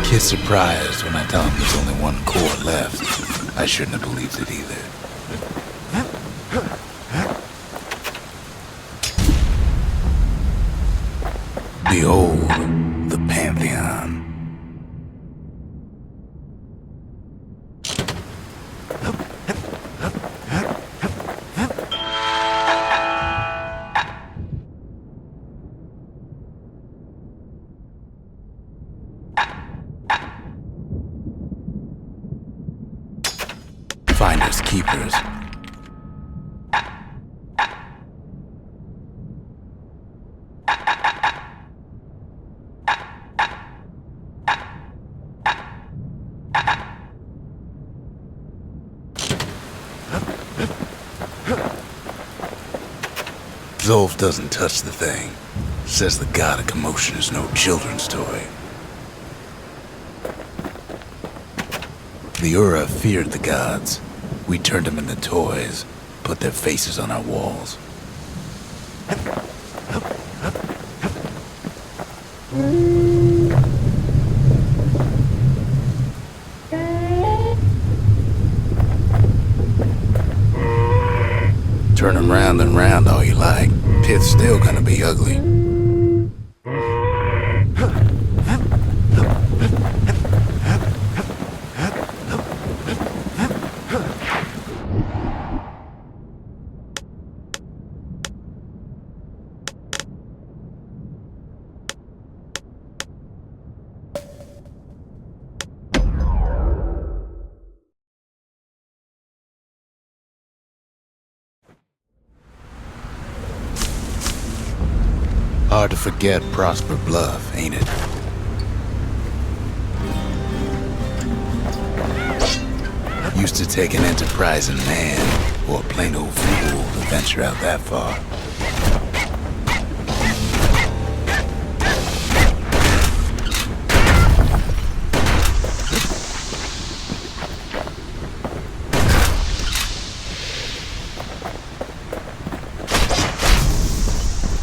Kid's surprised when I tell him there's only one core left. I shouldn't have believed it either. Behold, the Pantheon. Finders keepers. Zolf doesn't touch the thing. Says the god of commotion is no children's toy. The Ura feared the gods. We turned them into toys, put their faces on our walls. Turn them round and round all you like. Pit's still gonna be ugly. Hard to forget Prosper Bluff, ain't it? Used to take an enterprising man or a plain old fool to venture out that far.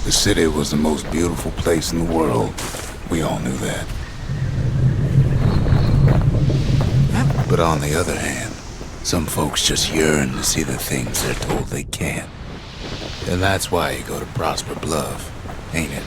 The city was the most beautiful place in the world. We all knew that. But on the other hand, some folks just yearn to see the things they're told they can't. And that's why you go to Prosper Bluff, ain't it?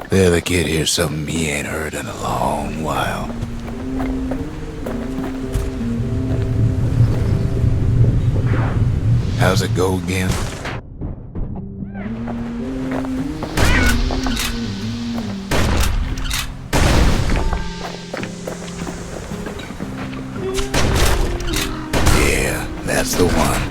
The other kid hears something he ain't heard in a long while. How's it go again? Yeah, that's the one.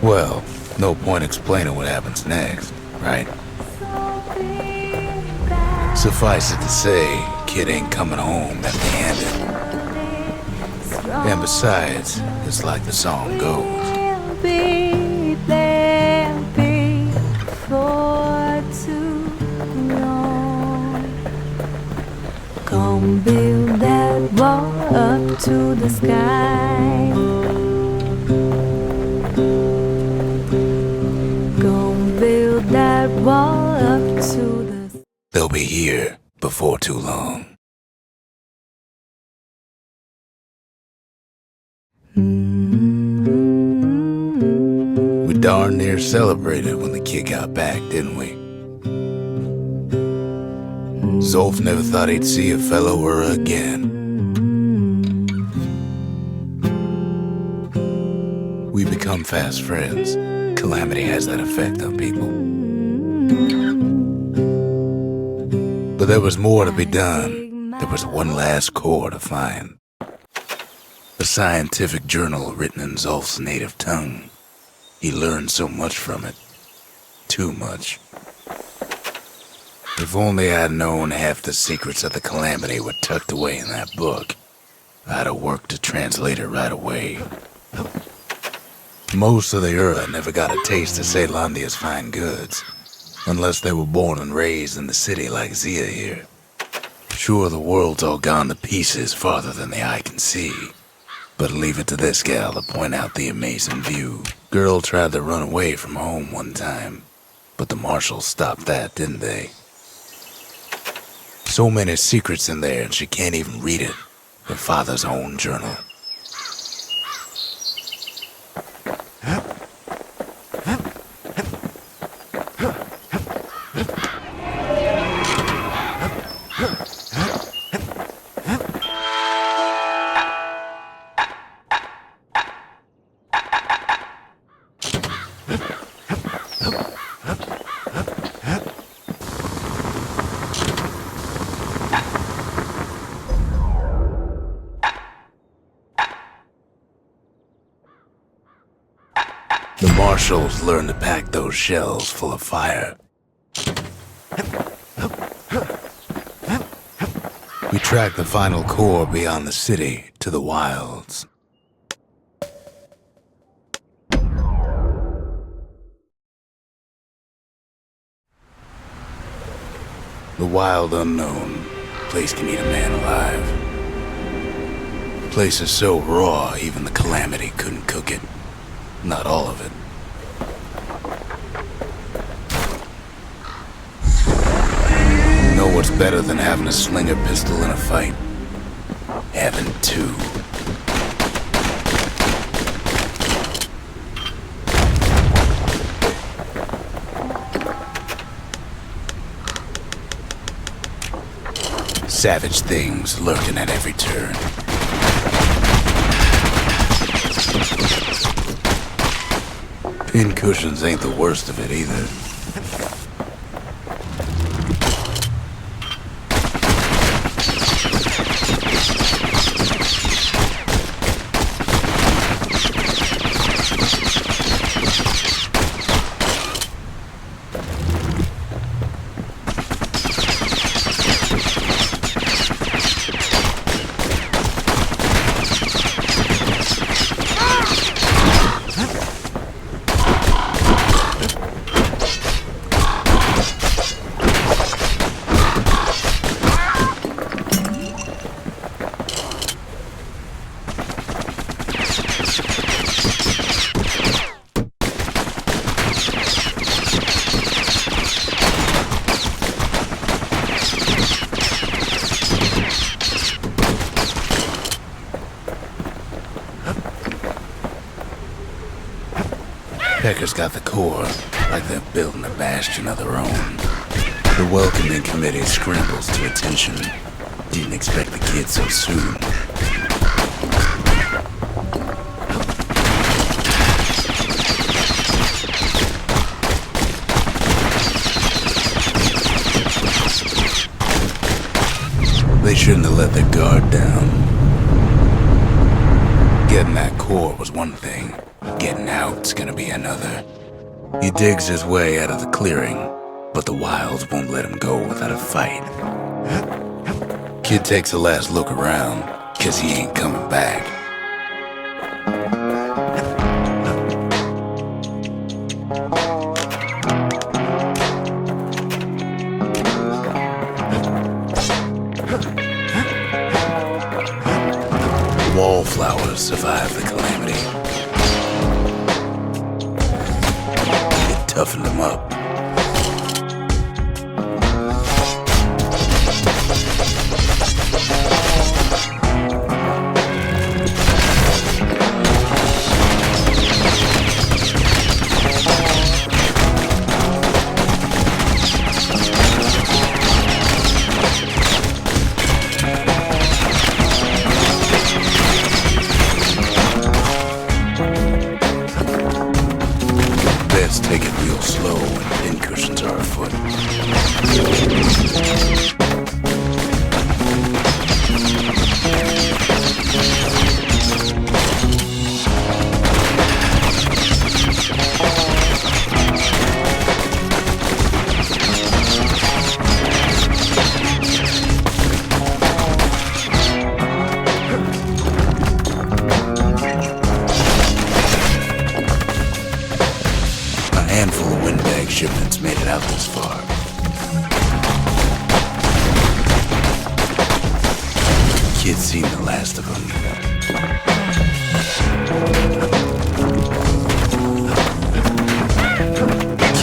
Well, no point explaining what happens next, right? Suffice it to say, kid ain't coming home empty-handed. And besides, it's like the song goes. There'll be for too long. Come build that wall up to the sky. Come build that wall up to the. They'll be here before too long. We darn near celebrated when the kid got back, didn't we? Zolf never thought he'd see a fellow or again. We become fast friends. Calamity has that effect on people. But there was more to be done. There was one last core to find. A scientific journal written in Zolf's native tongue. He learned so much from it. Too much. If only I'd known half the secrets of the Calamity were tucked away in that book, I'd have worked to translate it right away. Most of the Ura never got a taste of Caelondia's fine goods, unless they were born and raised in the city like Zia here. Sure, the world's all gone to pieces farther than the eye can see, but leave it to this gal to point out the amazing view. Girl tried to run away from home one time, but the marshals stopped that, didn't they? So many secrets in there and she can't even read it. Her father's own journal. The marshals learned to pack those shells full of fire. We tracked the final core beyond the city to the wilds. The wild unknown. Place can eat a man alive. Place is so raw, even the Calamity couldn't cook it. Not all of it. You know what's better than having a slinger pistol in a fight? Having two. Savage things lurking at every turn. Pincushions ain't the worst of it either. Pecker's got the core, like they're building a Bastion of their own. The welcoming committee scrambles to attention. Didn't expect the kid so soon. They shouldn't have let their guard down. Getting that core was one thing. Getting out's gonna be another. He digs his way out of the clearing, but the wilds won't let him go without a fight. Kid takes a last look around, 'cause he ain't coming back. Wallflowers survived the calamity. It toughened them up. Best take it real slow when pincushions are afoot. A handful of windbag shipments made it out this far. Kid's seen the last of them.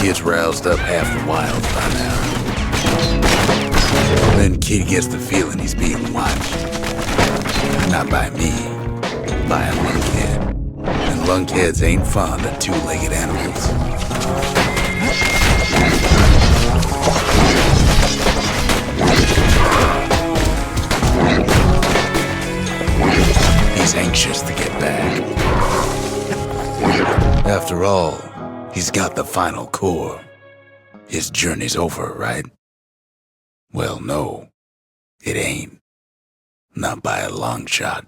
Kid's roused up half the wild by now. Then Kid gets the feeling he's being watched. Not by me, by a lunkhead. And lunkheads ain't fond of two-legged animals. He's anxious to get back. After all, he's got the final core. His journey's over, right? Well, no, it ain't. Not by a long shot.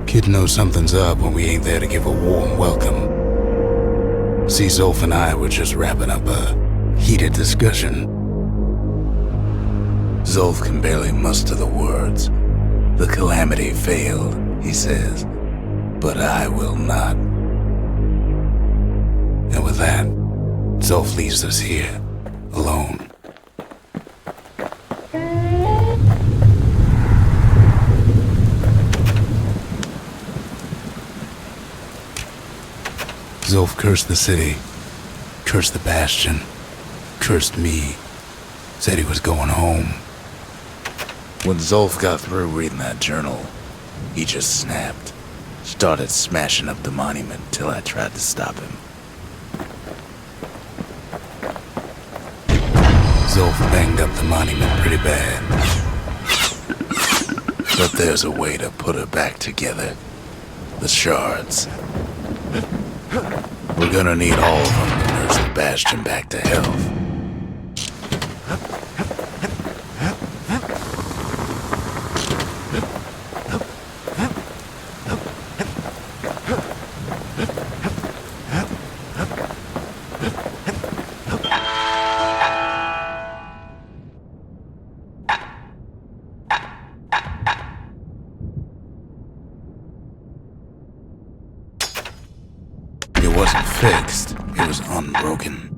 Kid knows something's up when we ain't there to give a warm welcome. See, Zolf and I were just wrapping up a heated discussion. Zolf can barely muster the words. The calamity failed, he says, but I will not. And with that, Zolf leaves us here, alone. Zolf cursed the city, cursed the Bastion, cursed me, said he was going home. When Zolf got through reading that journal, he just snapped, started smashing up the monument till I tried to stop him. Zolf banged up the monument pretty bad. But there's a way to put it back together. The shards. We're gonna need all of them to nurse the Bastion back to health. It wasn't fixed, it was unbroken.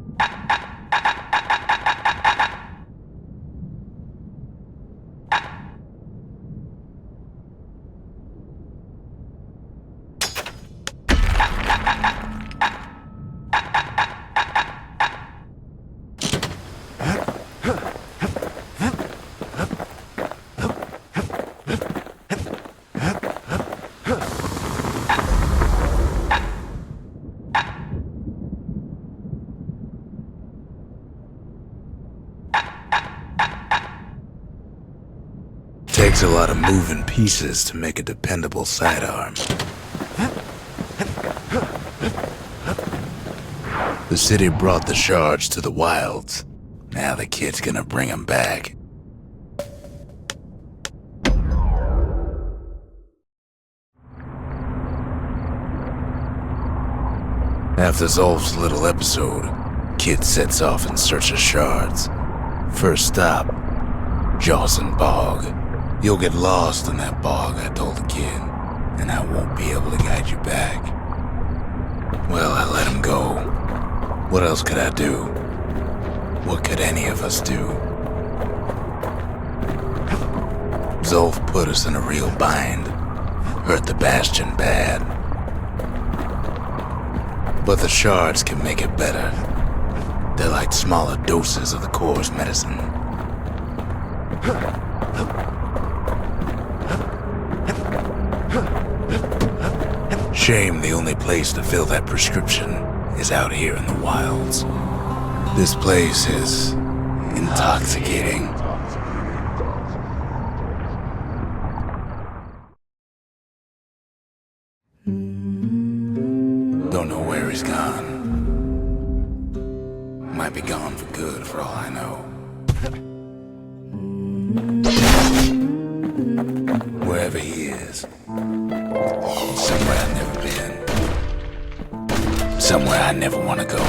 Takes a lot of moving pieces to make a dependable sidearm. The city brought the shards to the wilds. Now the kid's gonna bring them back. After Zolf's little episode, Kid sets off in search of shards. First stop, Jawson Bog. You'll get lost in that bog, I told the kid, and I won't be able to guide you back. Well, I let him go. What else could I do? What could any of us do? Zolf put us in a real bind. Hurt the Bastion bad. But the shards can make it better. They're like smaller doses of the core's medicine. Shame the only place to fill that prescription is out here in the wilds. This place is intoxicating. Don't know where he's gone. Might be gone for good for all I know. Wherever he is, somewhere I've never been. Somewhere I never want to go.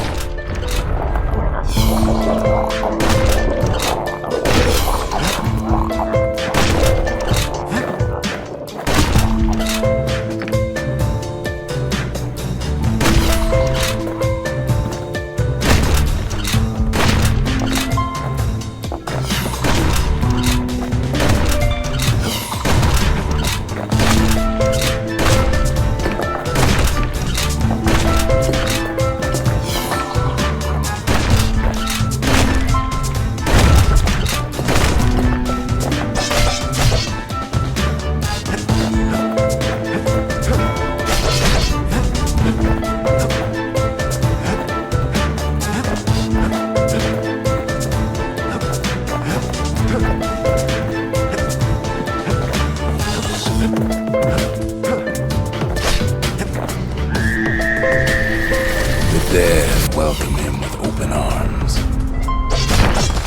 There and welcome him with open arms.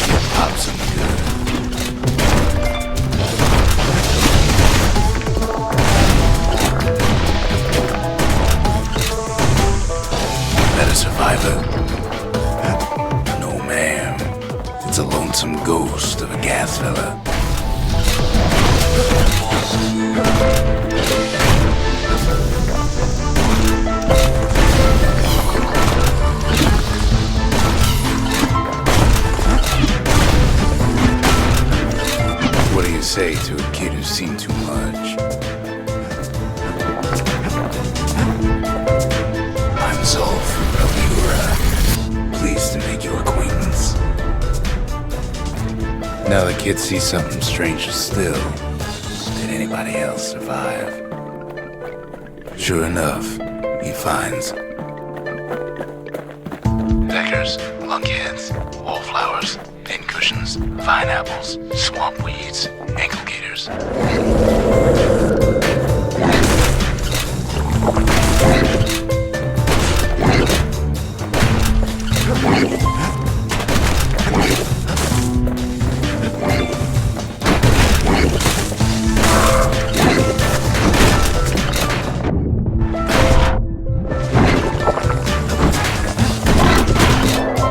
Kid pops him good. That a survivor? No, ma'am. It's a lonesome ghost of a gas fella. What do you say to a kid who's seen too much? I'm Zolf of Ura. Pleased to make your acquaintance. Now the kid sees something stranger still. Did anybody else survive? Sure enough, he finds peckers, lunkheads, wallflowers, pincushions, vine apples, swamp weeds, ankle gators.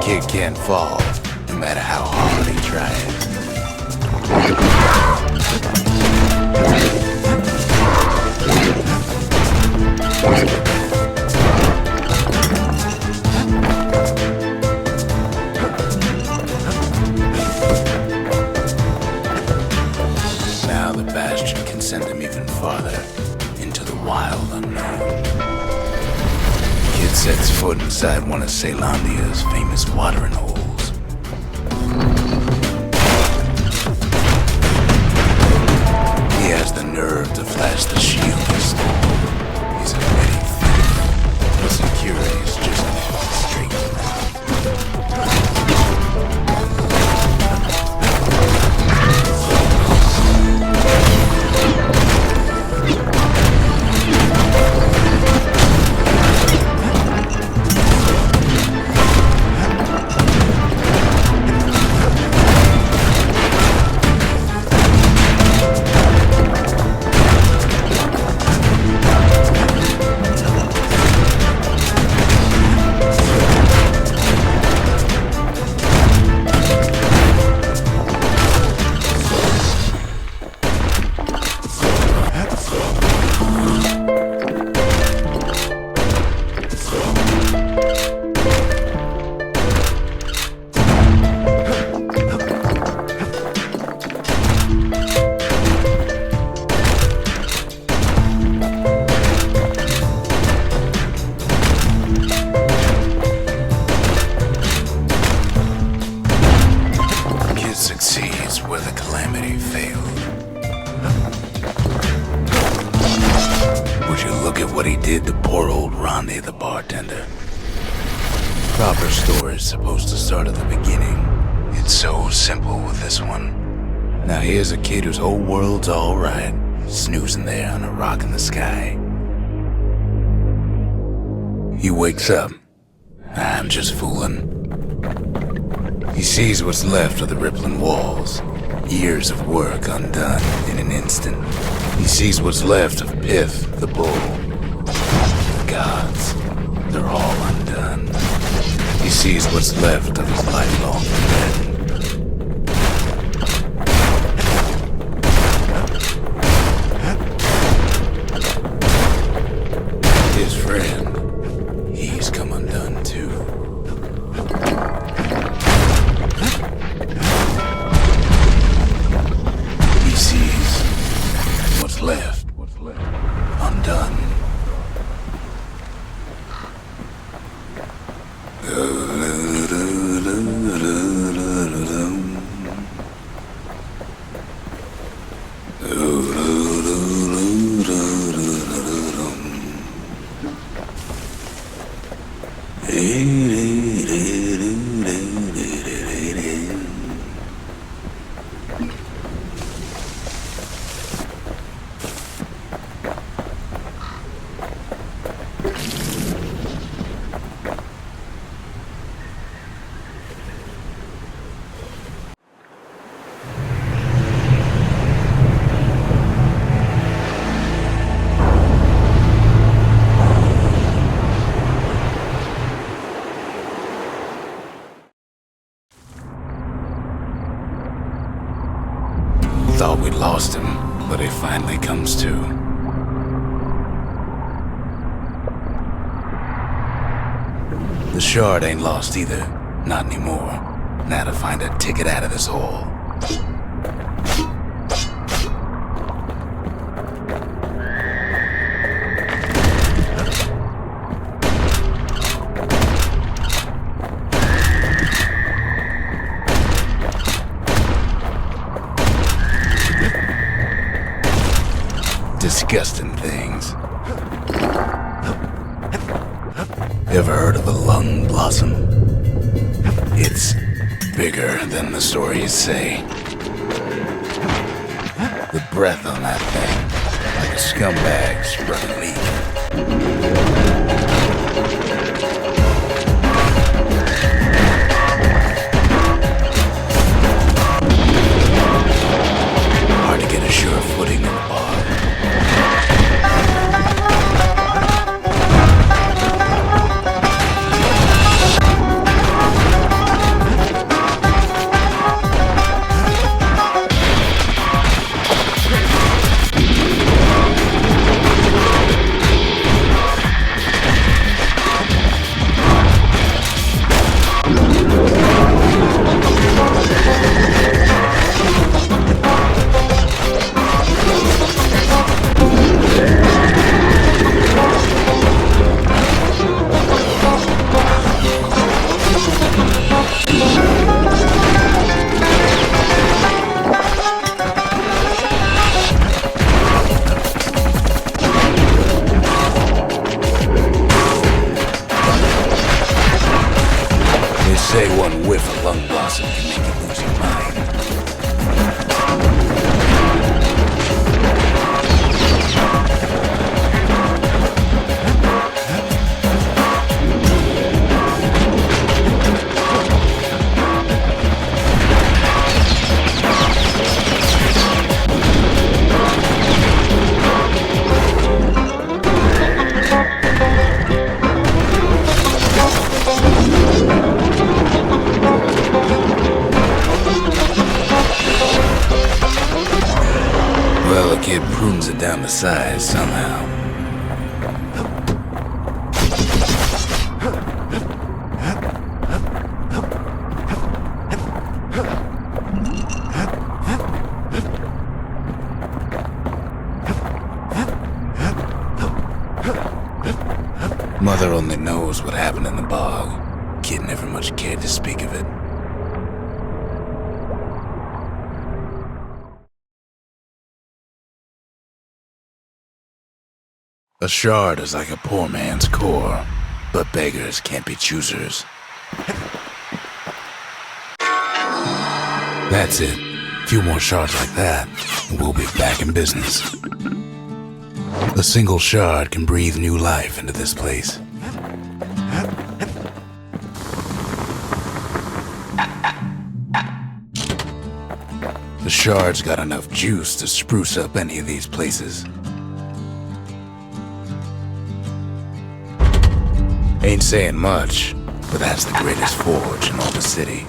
Kid can't fall, no matter how hard he tries. Now the Bastion can send him even farther into the wild unknown. Kid sets foot inside one of Caelondia's famous watering holes. He has the nerve to flash the shield he stole. He's a petty thief, but security is just straight to what he did to poor old Ronnie the bartender. Proper story's supposed to start at the beginning. It's so simple with this one. Now here's a kid whose whole world's alright, snoozing there on a rock in the sky. He wakes up. I'm just fooling. He sees what's left of the rippling walls. Years of work undone in an instant. He sees what's left of Piff, the bull. The gods, they're all undone. He sees what's left of his lifelong friend. His friend, he's come undone too. He sees what's left undone. Thought we'd lost him, but he finally comes to. The shard ain't lost either. Not anymore. Now to find a ticket out of this hole. Disgusting things. Ever heard of a lung blossom? It's bigger than the stories say. The breath on that thing, like a scumbag sprung a leak. Hard to get a sure footing in the bar. Say one whiff of lung blossom can make you lose your mind. Well, the kid prunes it down to size somehow. Mother only knows what happened in the bog. Kid never much cared to speak of it. A shard is like a poor man's core, but beggars can't be choosers. That's it. A few more shards like that, and we'll be back in business. A single shard can breathe new life into this place. The shard's got enough juice to spruce up any of these places. Ain't saying much, but that's the greatest forge in all the city.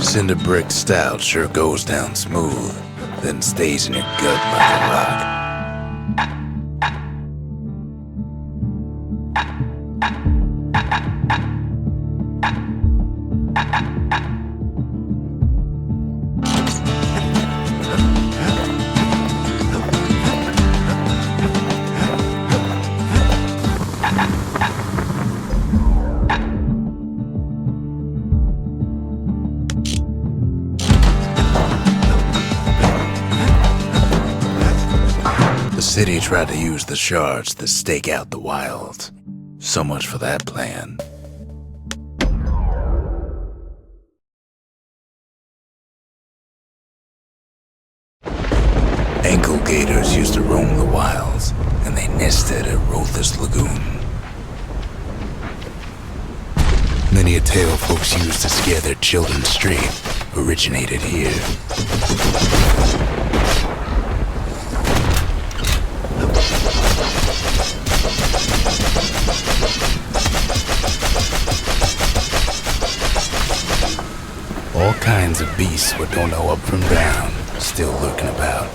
Cinder brick stout sure goes down smooth, then stays in your gut like a rock. The city tried to use the shards to stake out the wilds. So much for that plan. Ankle gators used to roam the wilds, and they nested at Rothus Lagoon. Many a tale folks used to scare their children straight originated here. All kinds of beasts we don't know up from down, still lurking about.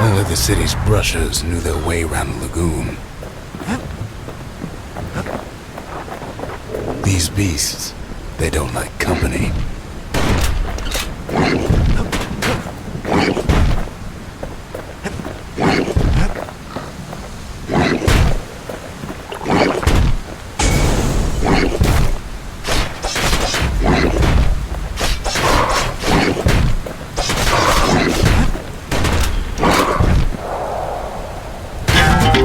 Only the city's brushers knew their way around the lagoon. These beasts, they don't like company.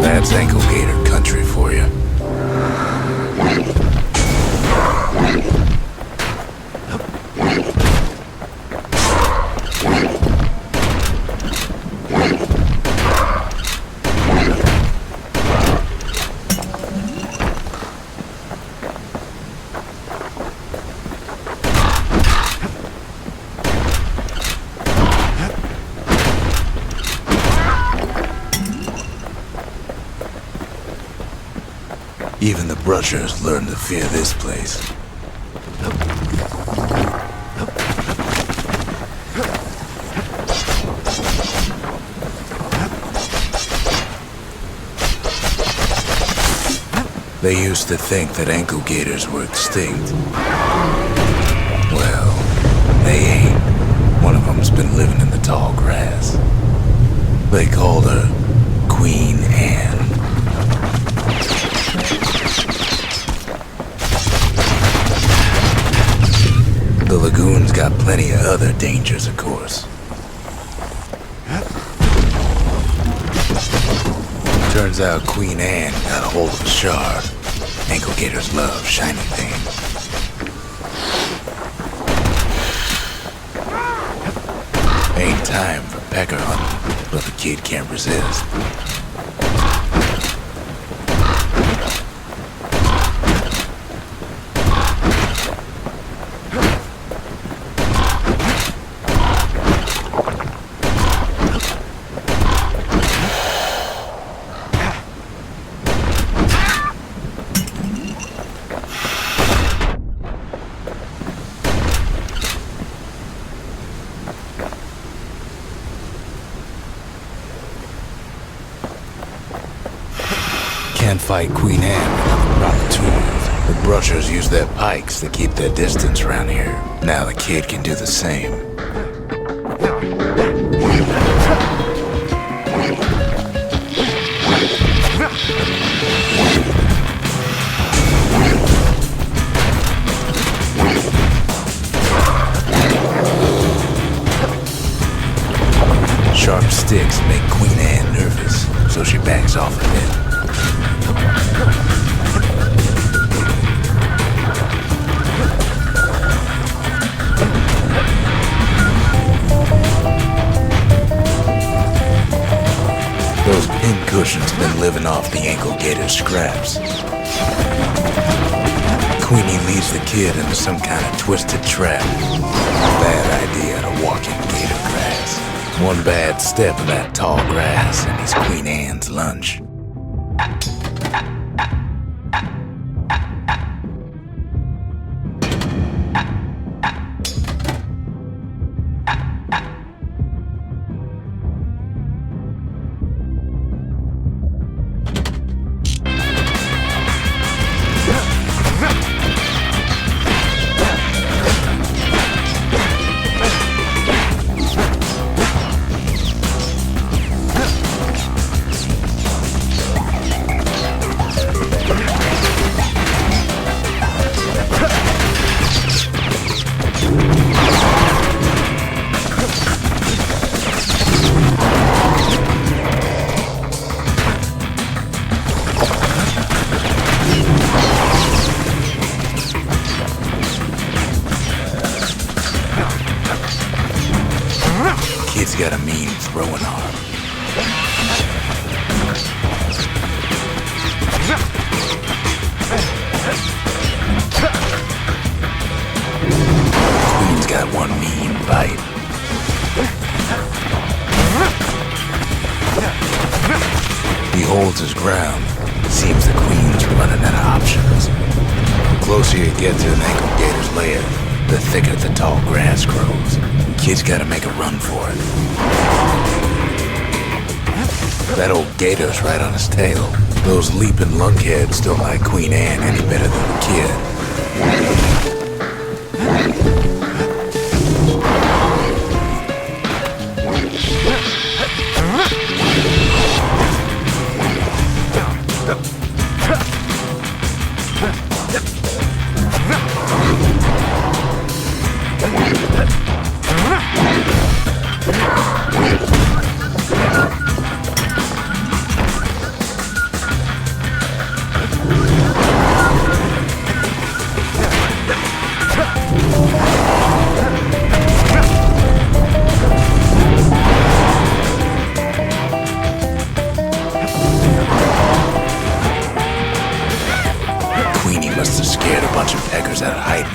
That's ankle gator country for you. Even the brushers learned to fear this place. They used to think that ankle gators were extinct. Well, they ain't. One of them's been living in the tall grass. They called her Queen Anne. The lagoon's got plenty of other dangers, of course. Turns out Queen Anne got a hold of a shard. Ankle gators love shiny things. Ain't time for pecker hunting, but the kid can't resist. can't fight Queen Anne without the proper tools. The brushers use their pikes to keep their distance around here. Now the kid can do the same. Sharp sticks make Queen Anne nervous, so she backs off a bit. Those pin cushions been living off the ankle gator scraps. Queenie leads the kid into some kind of twisted trap. Bad idea to walk in gator grass. One bad step of that tall grass and he's Queen Anne's lunch. Kid's got a mean throwing arm. Queen's got one mean bite. He holds his ground. Seems the Queen's running out of options. The closer you get to an ankle gator's lair, the thicker the tall grass grows. Kid's gotta make a run for it. That old gator's right on his tail. Those leaping lunkheads don't like Queen Anne any better than the kid. Must have scared a bunch of peckers out of hiding.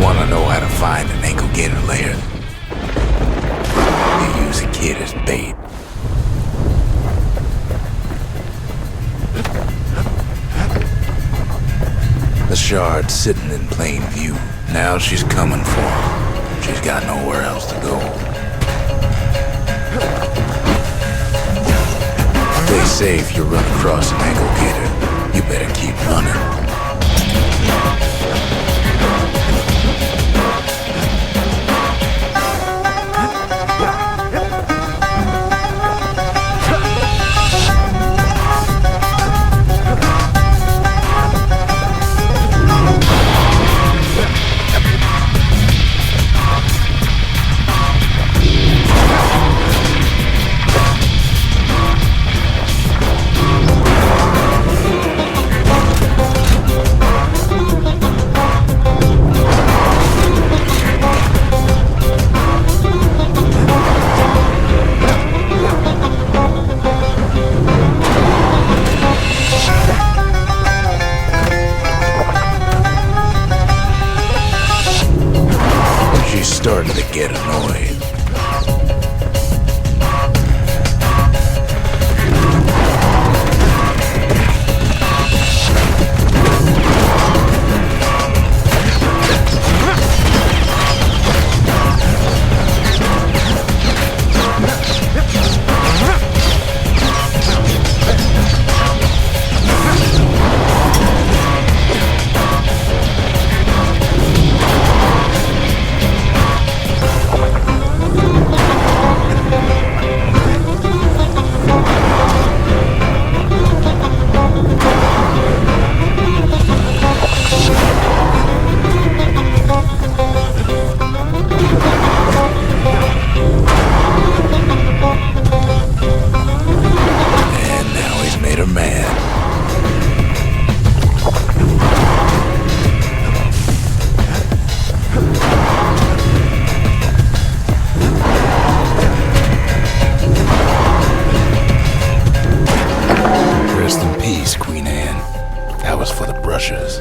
Want to know how to find an ankle gator lair? You use a kid as bait. The shard's sitting in plain view. Now she's coming for him. She's got nowhere else to go. They say if you run across an ankle gator, you better keep running. Starting to get annoyed. the brushers.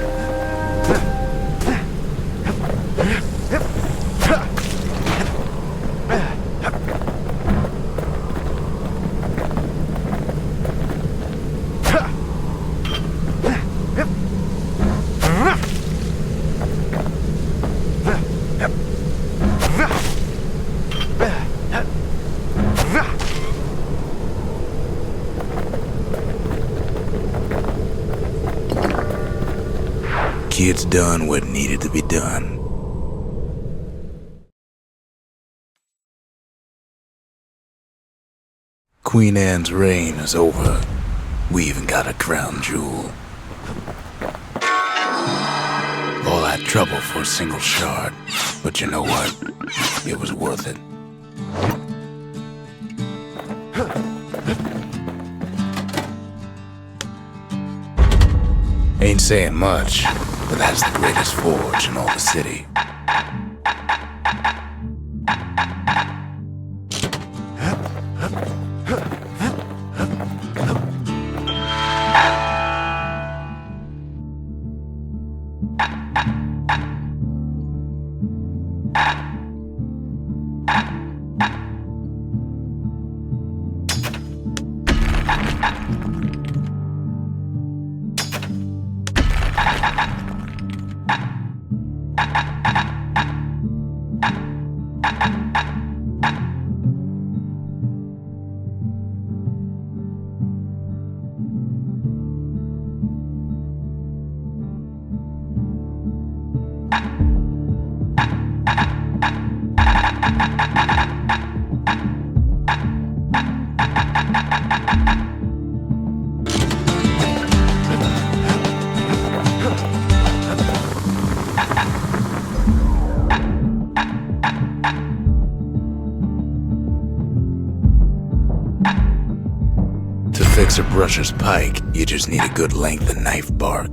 Kids done what needed to be done. Queen Anne's reign is over. We even got a crown jewel. All that trouble for a single shard. But you know what? It was worth it. Ain't saying much, but that's the greatest forge in all the city. To fix a brusher's pike, you just need a good length of knife bark.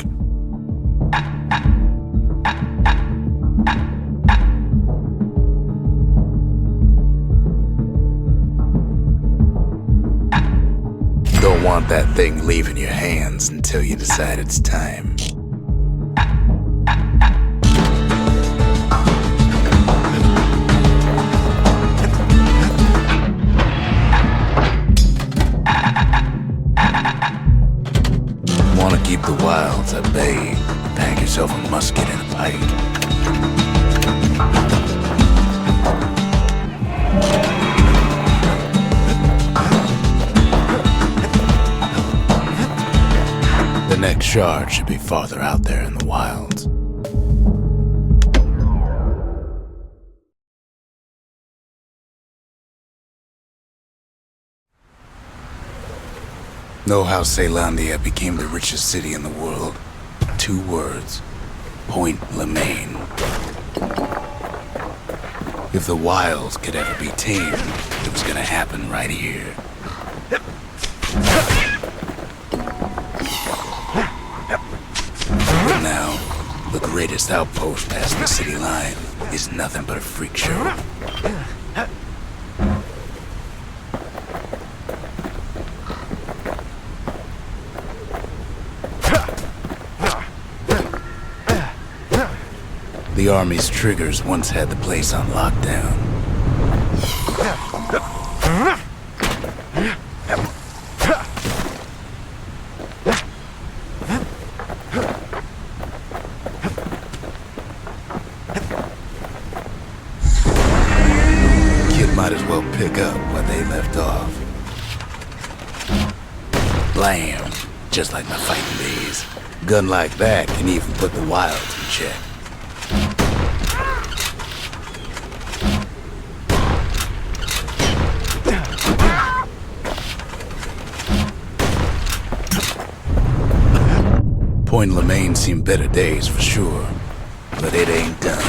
Don't want that thing leaving your hands until you decide it's time. Want to keep the wilds at bay? Pack yourself a musket and a pike. The next shard should be farther out there in the wilds. Know how Caelondia became the richest city in the world? 2 words. Point Lemaine. If the wilds could ever be tamed, it was gonna happen right here. But now, the greatest outpost past the city line is nothing but a freak show. The army's triggers once had the place on lockdown. Kid might as well pick up where they left off. Blam! Just like my fighting days. Gun like that can even put the wilds in check. Point Lemaine seen better days for sure, but it ain't done.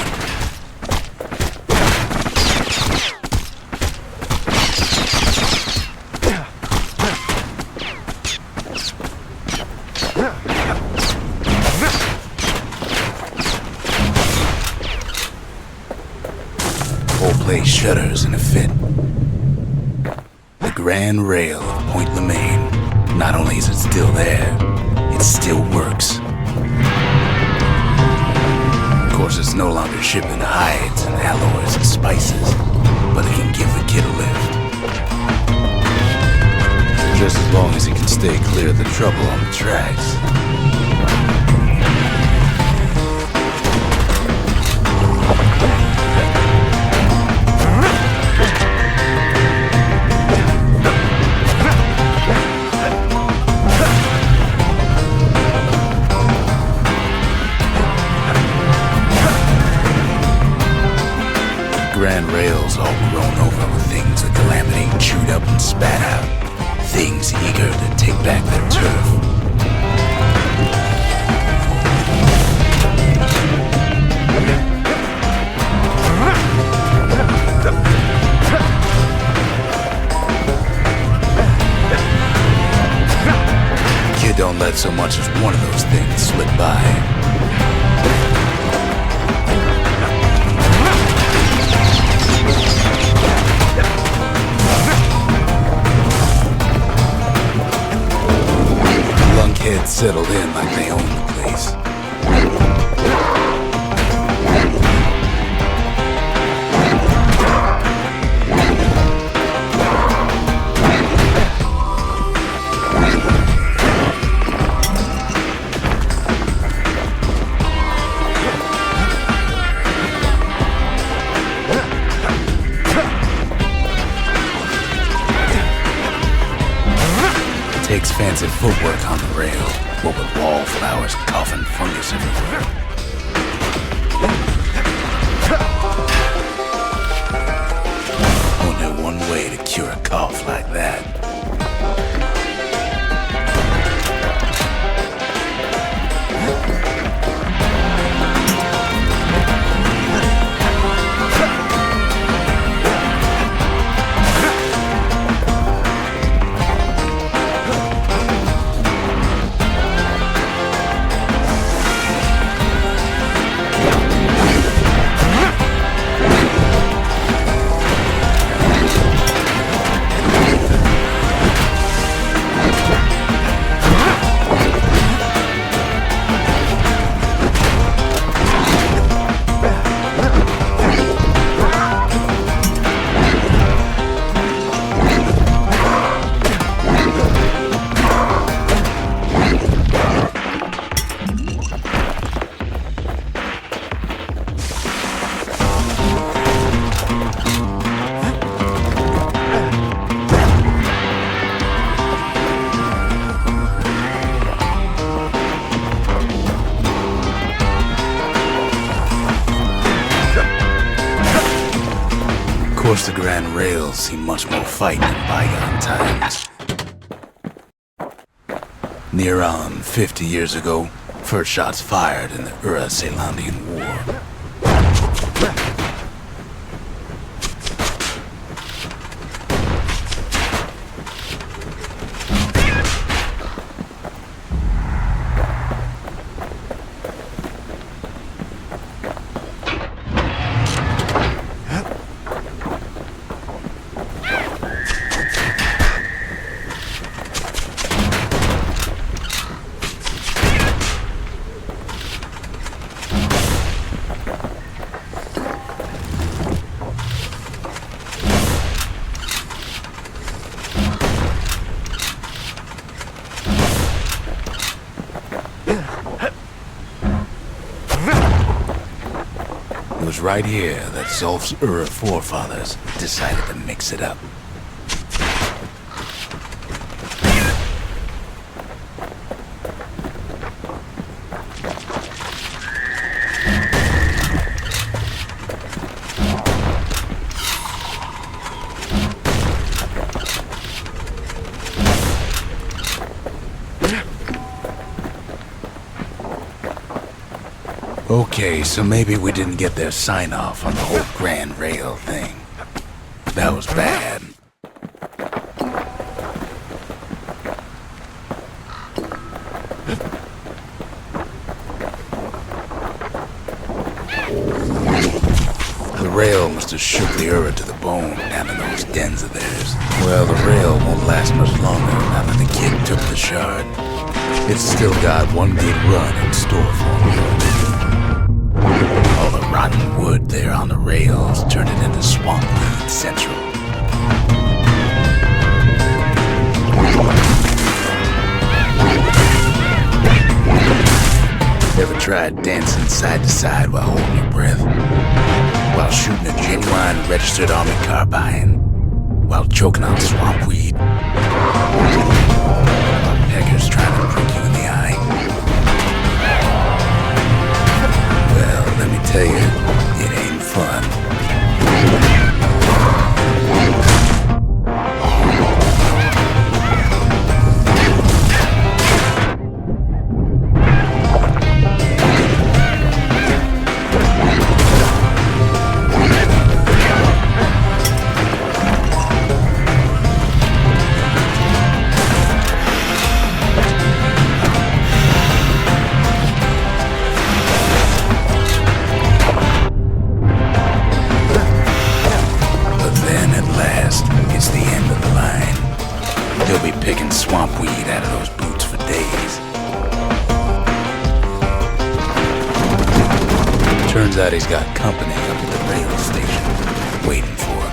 Whole place shudders in a fit. The grand rail of Point Lemaine, not only is it still there, it still works. suppose it's no longer shipping hides and alloys and spices, but it can give the kid a lift. Just as long as he can stay clear of the trouble on the tracks. Grand rails all grown over with things that Calamity chewed up and spat out. Things eager to take back their turf. Kid don't let so much as one of those things slip by. Lunkheads settled in like they own the place. Takes fancy footwork on the rail, what with wallflowers, coughing fungus everywhere. Only one way to cure a cough like that. Of course, the Grand Rails see much more fighting in bygone times. Near on 50 years ago, first shots fired in the Ura-Celandian War. It was right here that Zolf's Ura forefathers decided to mix it up. Okay, so maybe we didn't get their sign-off on the whole Grand Rail thing. That was bad. The rail must have shook the Ura to the bone down in those dens of theirs. Well, the rail won't last much longer now that the kid took the shard. It's still got one good run in store for me. tried dancing side to side while holding your breath? While shooting a genuine registered army carbine? While choking on swamp weed? While peckers trying to prick you in the eye? Well, let me tell you, it ain't fun. It's the end of the line. He'll be picking swamp weed out of those boots for days. Turns out he's got company up at the rail station, waiting for him.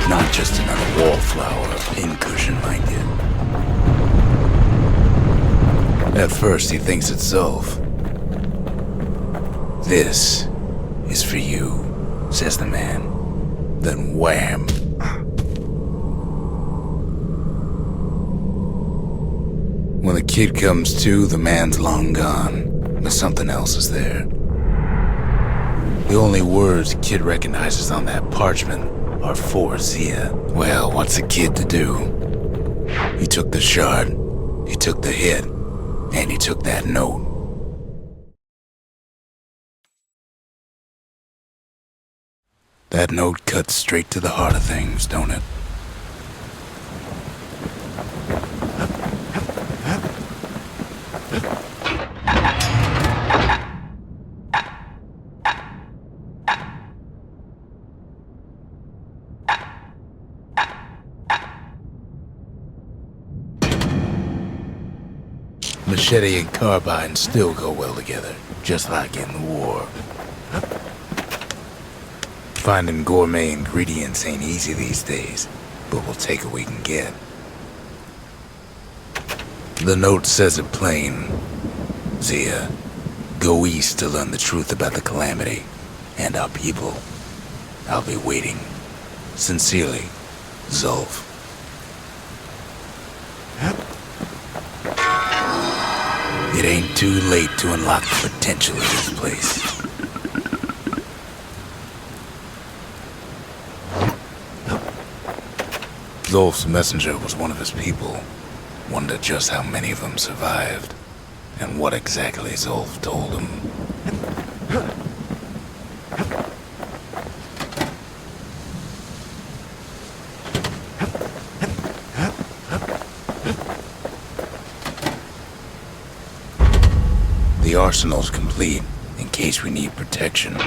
Not just another wallflower or pincushion, mind you. At first, he thinks it's Zulf. "This is for you," says the man. Then wham! When the kid comes to, the man's long gone, but something else is there. The only words Kid recognizes on that parchment are for Zia. Well, what's a kid to do? He took the shard, he took the hit, and he took that note. That note cuts straight to the heart of things, don't it? Machete and carbine still go well together, just like in the war. Finding gourmet ingredients ain't easy these days, but we'll take what we can get. The note says it plain. Zia, go east to learn the truth about the calamity and our people. I'll be waiting. Sincerely, Zulf. It ain't too late to unlock the potential of this place. Zulf's messenger was one of his people. Wondered just how many of them survived, and what exactly Zulf told him. The arsenal's complete, in case we need protection.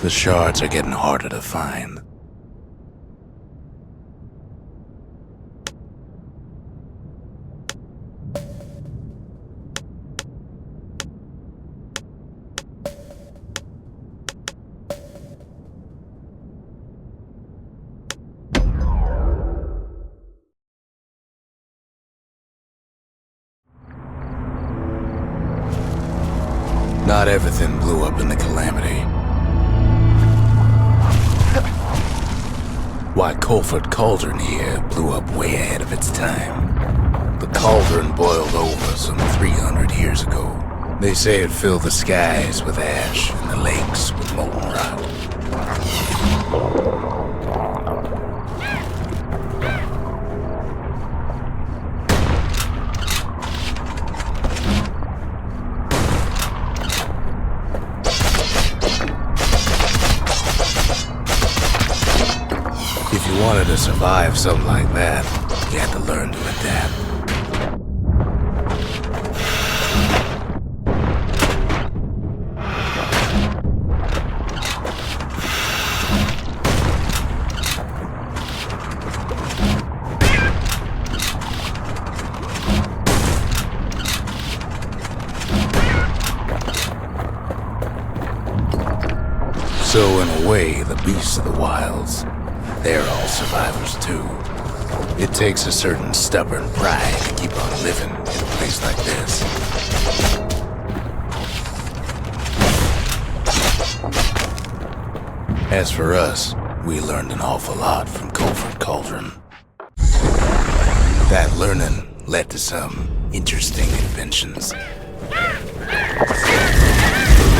The shards are getting harder to find. Not everything blew up in the calamity. Why, Colford Cauldron here blew up way ahead of its time. The cauldron boiled over some 300 years ago. They say it filled the skies with ash and the lakes with molten rock. If you wanted to survive something like that, you had to learn to adapt. So in a way, the beasts of the wilds, they're all survivors too. It takes a certain stubborn pride to keep on living in a place like this. As for us, we learned an awful lot from Colford Cauldron. That learning led to some interesting inventions. The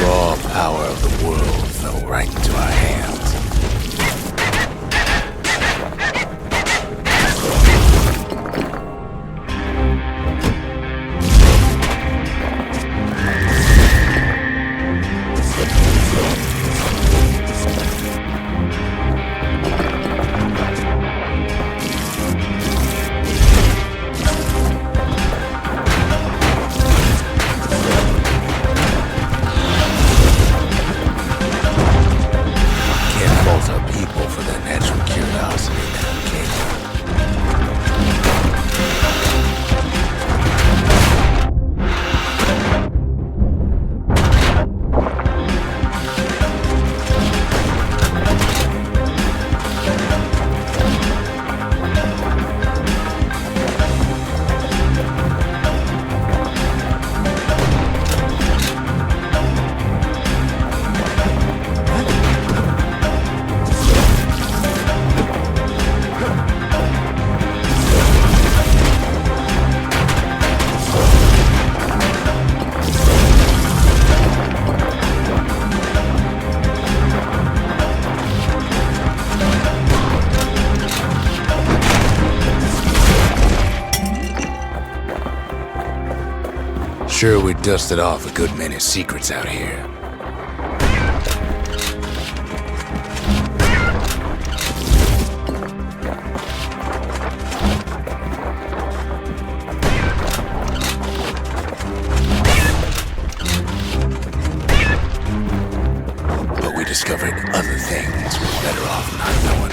raw power of the world fell right into our hands. Sure, we dusted off a good many secrets out here. But we discovered other things we're better off not knowing.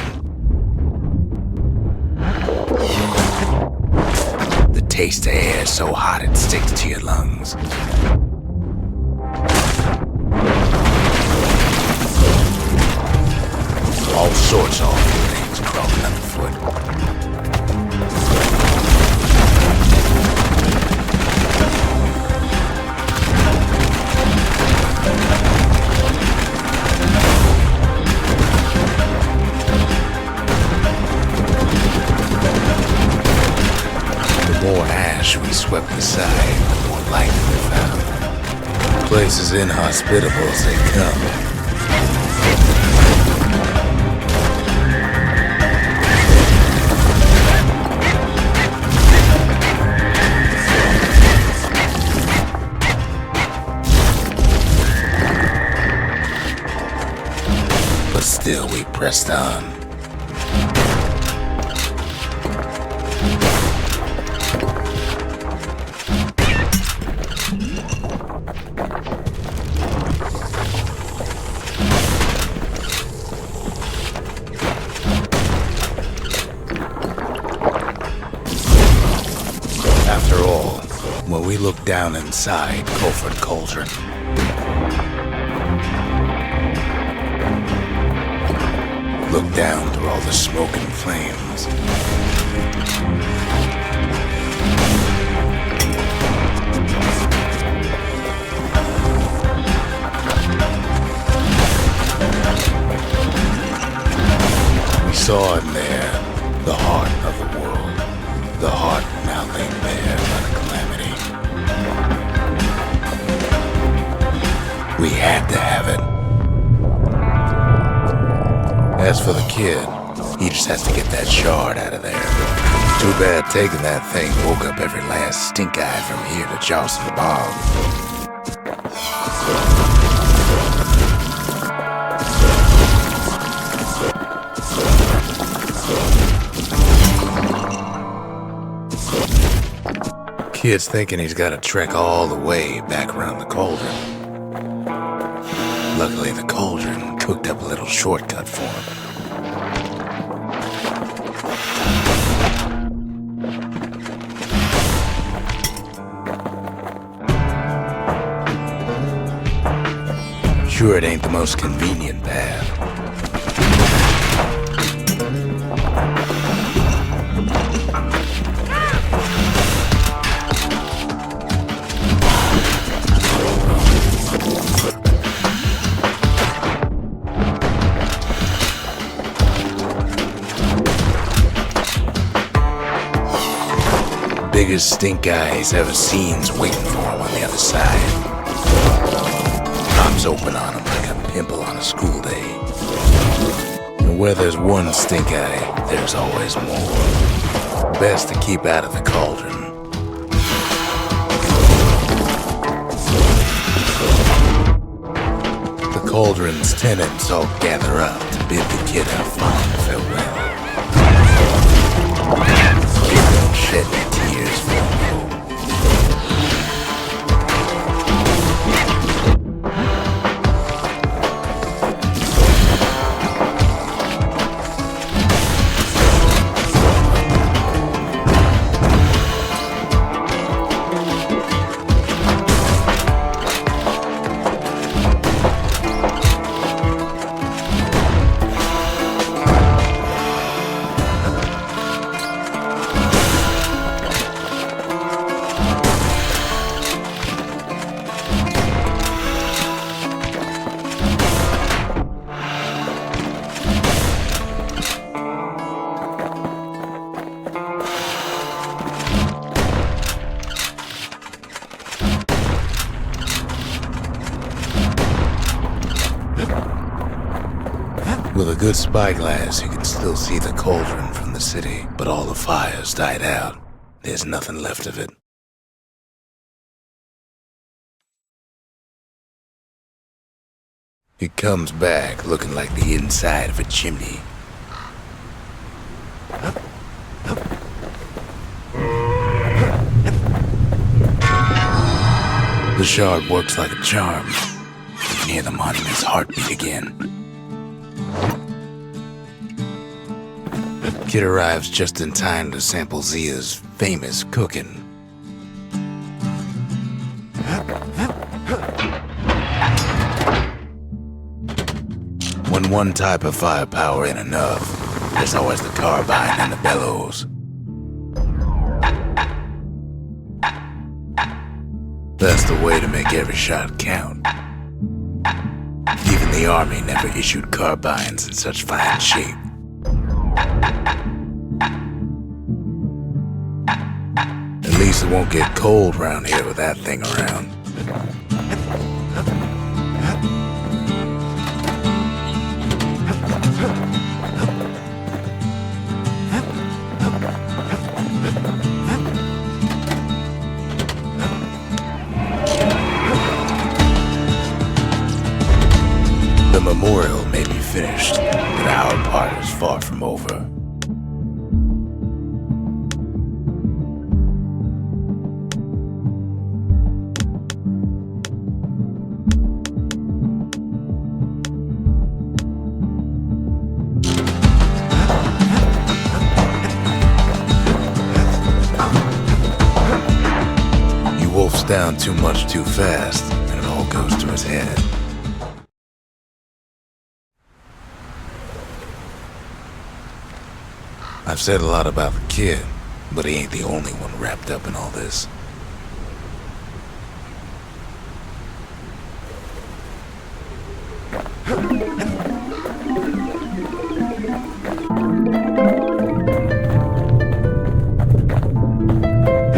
Taste the air so hot it sticks to your lungs. All sorts of awful things crawling underfoot. The more ash we swept aside, the more light we found. Place as inhospitable as they come. But still we pressed on. After all, when we looked down inside Colford Cauldron, looked down through all the smoke and flames, we saw in The heart now laid bare by the calamity. We had to have it. As for the kid, he just has to get that shard out of there. Too bad taking that thing woke up every last stink eye from here to Charleston Bog. Kid's thinking he's got to trek all the way back around the cauldron. Luckily, the cauldron cooked up a little shortcut for him. Sure, it ain't the most convenient path. Biggest stink eye he's ever seen's waiting for him on the other side. Pops open on him like a pimple on a school day. And where there's one stink eye, there's always more. Best to keep out of the cauldron. The cauldron's tenants all gather up to bid the kid a fond farewell. Don't shed your tears for him. With a good spyglass, you can still see the cauldron from the city, but all the fires died out. There's nothing left of it. It comes back looking like the inside of a chimney. The shard works like a charm. You can hear the monument's heartbeat again. Kid arrives just in time to sample Zia's famous cooking. When one type of firepower ain't enough, there's always the carbine and the bellows. That's the way to make every shot count. Even the army never issued carbines in such fine shape. At least it won't get cold round here with that thing around. The memorial may be finished, but our part is far from over. You wolfs down too much too fast, and it all goes to his head. I've said a lot about the kid, but he ain't the only one wrapped up in all this.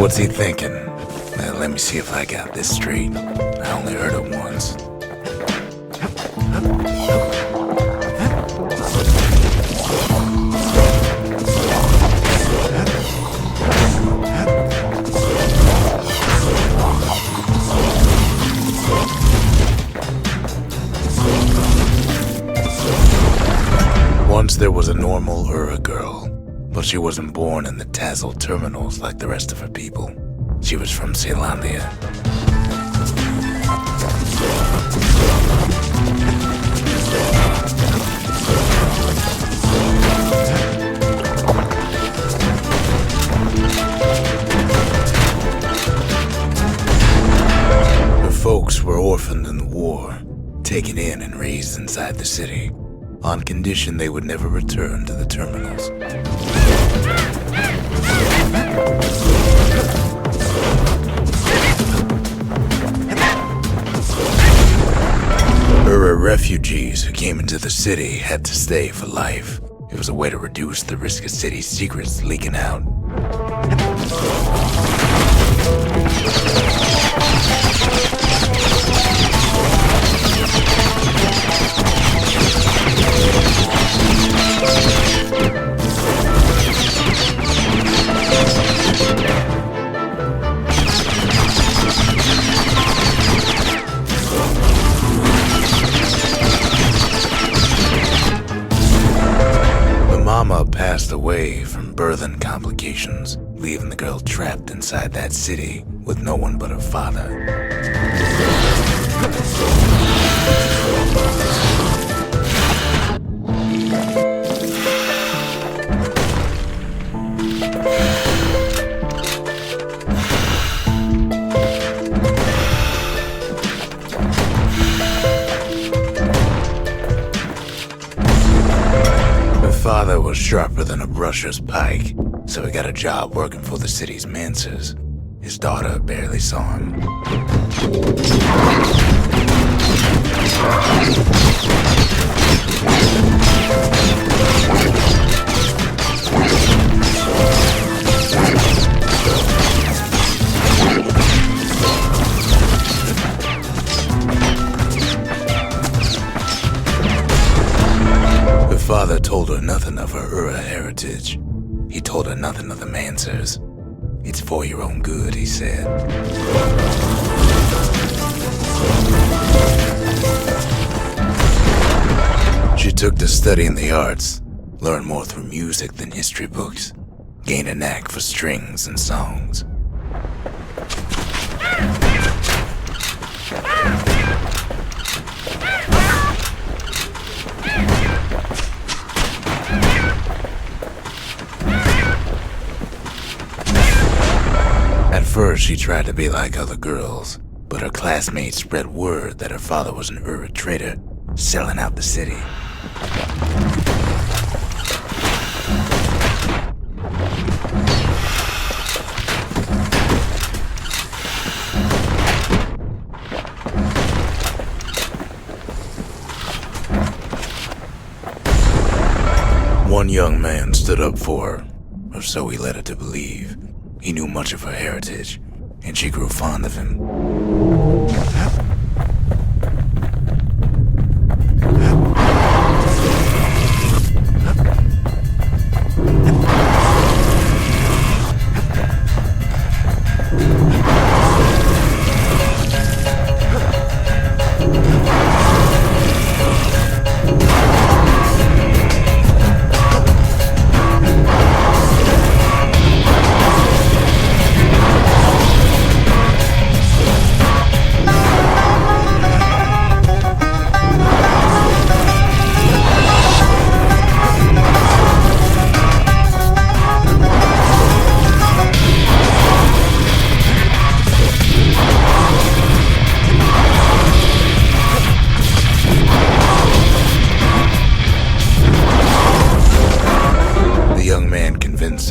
What's he thinking? Well, let me see if I got this straight. I only heard it once. Once there was a normal Ura girl, but she wasn't born in the Tassel terminals like the rest of her people. She was from Celandia. Her folks were orphaned in the war, taken in and raised inside the city, on condition they would never return to the terminals. Ura refugees who came into the city had to stay for life. It was a way to reduce the risk of city secrets leaking out. Mama passed away from birthing complications, leaving the girl trapped inside that city with no one but her father. Father was sharper than a brusher's pike, so he got a job working for the city's mancers. His daughter barely saw him. Father told her nothing of her Ura heritage. He told her nothing of the Mancers. It's for your own good, he said. She took to studying the arts, learned more through music than history books, gained a knack for strings and songs. At first, she tried to be like other girls, but her classmates spread word that her father was an Ura trader, selling out the city. One young man stood up for her, or so he led her to believe. He knew much of her heritage, and she grew fond of him.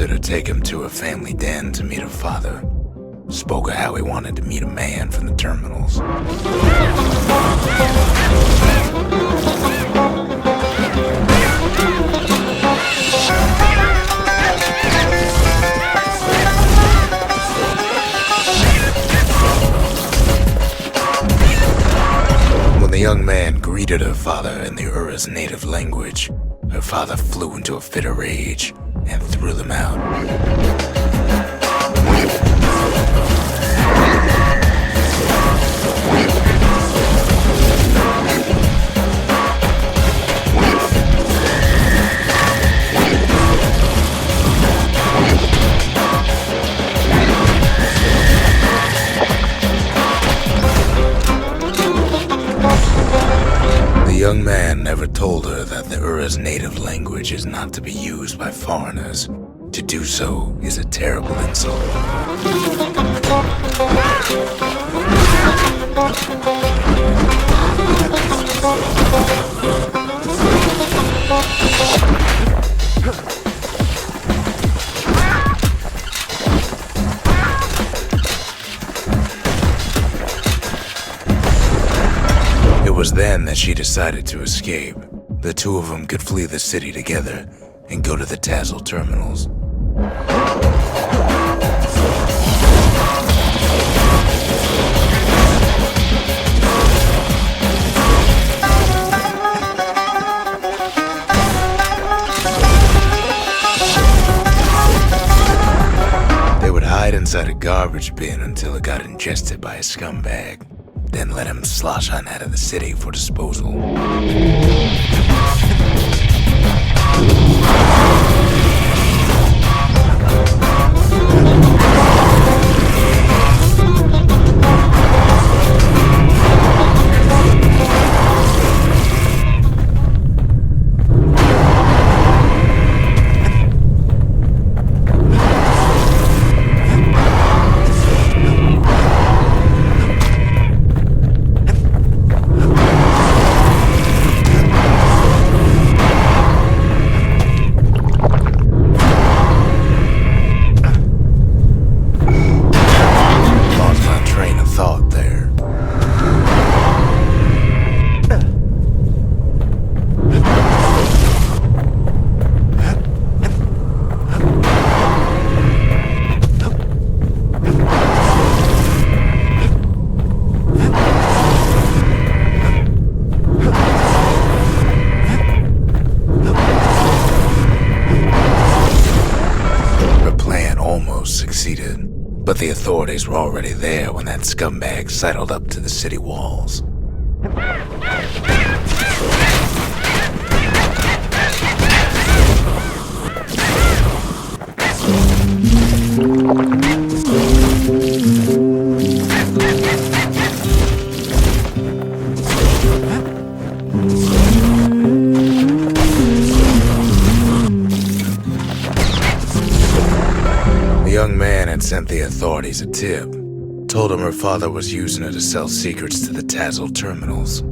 To take him to a family den to meet her father. Spoke of how he wanted to meet a man from the terminals. young man greeted her father in the Ura's native language. Her father flew into a fit of rage and threw them out. The young man never told her that the Ura's native language is not to be used by foreigners. To do so is a terrible insult. It was then that she decided to escape. The two of them could flee the city together and go to the Tassel terminals. They would hide inside a garbage bin until it got ingested by a scumbag. Then let him slosh on out of the city for disposal. Succeeded, but the authorities were already there when that scumbag sidled up to the city walls. The young man had sent the authorities a tip, told him her father was using her to sell secrets to the Tassel terminals.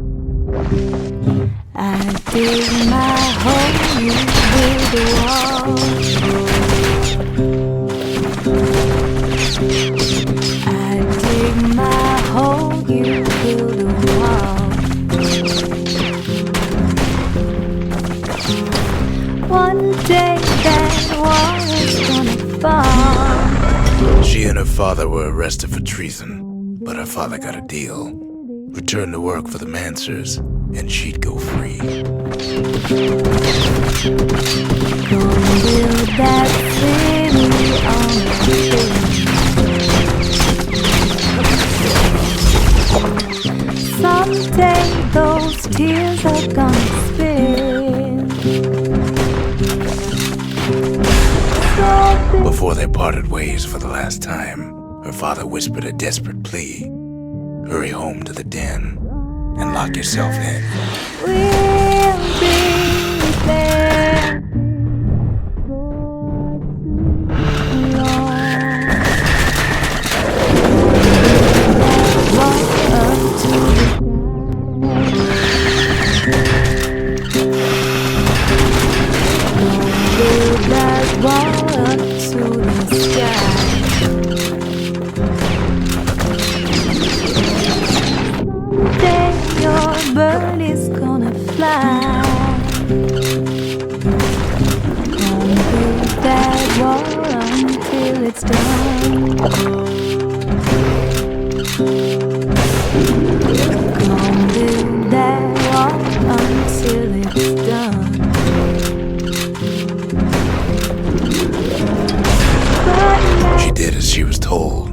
I dig my hole, you build a wall. I dig my hole, you build a wall. One day that wall is gonna fall. She and her father were arrested for treason, but her father got a deal. Return to work for the Mansers, and she'd go free. Gonna build that city on the hill. Someday those tears are gonna spill. Before they parted ways for the last time, her father whispered a desperate plea. Hurry home to the den and lock yourself in. We'll be there. Walk up to the walk up to the sky. Then your bird is gonna fly. Gonna build that wall until it's done. Gonna build that hole,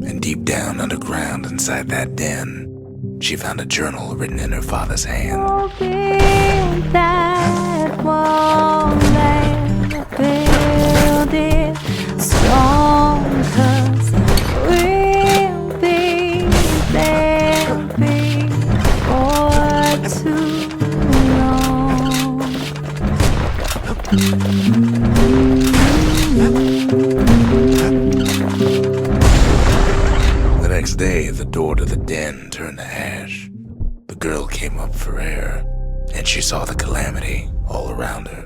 and deep down underground inside that den, she found a journal written in her father's hand. Build that wall and build it strong, 'cause we'll be there before too long. The next day, the door to the den turned to ash. The girl came up for air, and she saw the calamity all around her.